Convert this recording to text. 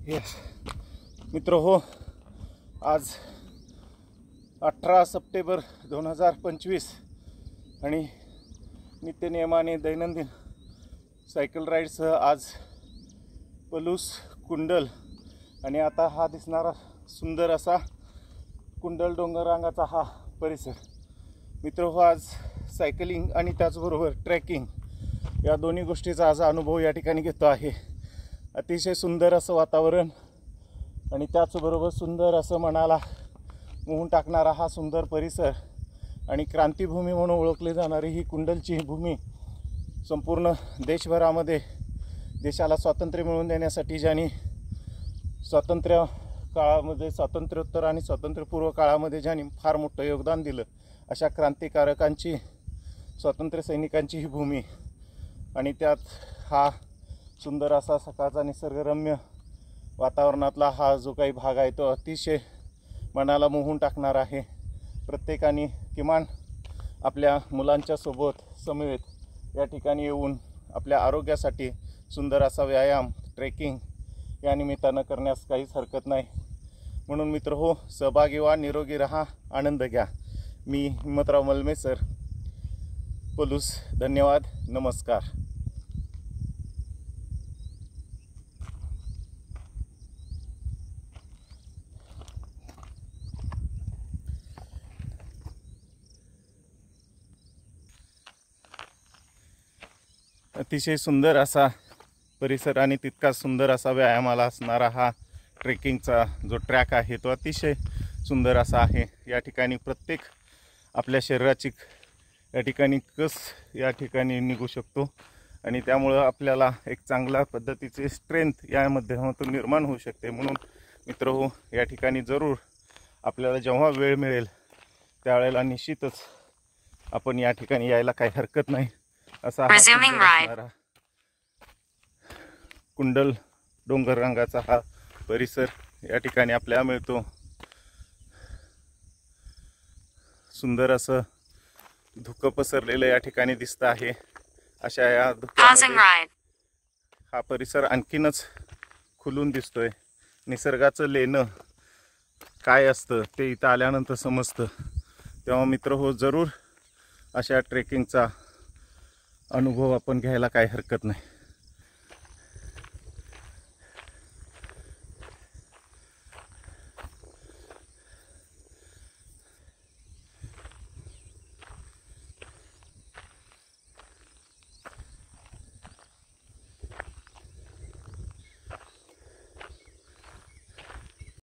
Yes मित्र हो, आज 18 सप्टेंबर 2025 आणि नित्यनियमाने दैनंदिन सायकल राईडसह आज पलूस कुंडल आणि आता हा दिसणारा सुंदर असा कुंडल डोंगररांगाचा हा परिसर. मित्र हो, आज सायकलिंग आणि त्याचबरोबर ट्रेकिंग या दोन्ही गोष्टीचा आज अनुभव या ठिकाणी घेतो आहे. अतिशय सुंदर असं वातावरण आणि त्याचबरोबर सुंदर असं मनाला मोहून टाकणारा हा सुंदर परिसर आणि क्रांतिभूमी म्हणून ओळखली जाणारी ही कुंडलची भूमी संपूर्ण देशभरामध्ये देशाला स्वातंत्र्य मिळवून देण्यासाठी ज्यांनी स्वातंत्र्य काळामध्ये, स्वातंत्र्योत्तर आणि स्वातंत्र्यपूर्व काळामध्ये ज्यांनी फार मोठं योगदान दिलं अशा क्रांतिकारकांची, स्वातंत्र्य सैनिकांची ही भूमी आणि त्यात हा सुंदर असा सकाळचा निसर्गरम्य वातावरणातला हा जो काही भाग आहे तो अतिशय मनाला मोहून टाकणार आहे. प्रत्येकाने किमान आपल्या मुलांच्या सोबत समवेत या ठिकाणी येऊन आपल्या आरोग्यासाठी सुंदर असा व्यायाम, ट्रेकिंग या निमित्तानं करण्यास काहीच हरकत नाही. म्हणून मित्र हो, सहभागी व्हा, निरोगी राहा, आनंद घ्या. मी हिम्मतराव मलमे सर, पलूस. धन्यवाद, नमस्कार. अतिशय सुंदर असा परिसर आणि तितका सुंदर असा व्यायामाला असणारा हा ट्रेकिंगचा जो ट्रॅक आहे तो अतिशय सुंदर असा आहे. या ठिकाणी प्रत्येक आपल्या शरीराची या ठिकाणी कस या ठिकाणी निघू शकतो आणि त्यामुळं आपल्याला एक चांगल्या पद्धतीचे स्ट्रेंथ या माध्यमातून निर्माण होऊ शकते. म्हणून मित्र हो, या ठिकाणी जरूर आपल्याला जेव्हा वेळ मिळेल त्यावेळेला निश्चितच आपण या ठिकाणी यायला काही हरकत नाही. असा कुंडल डोंगररांगाचा हा परिसर या ठिकाणी आपल्याला मिळतो. सुंदर असं धुकं पसरलेलं या ठिकाणी दिसत आहे. अशा या धुक्यामध्ये हा परिसर आणखीनच खुलून दिसतोय. निसर्गाचं लेणं काय असतं ते इथं आल्यानंतर समजतं. तेव्हा मित्र हो, जरूर अशा ट्रेकिंगचा अनुभव आपण घ्यायला काही हरकत नाही.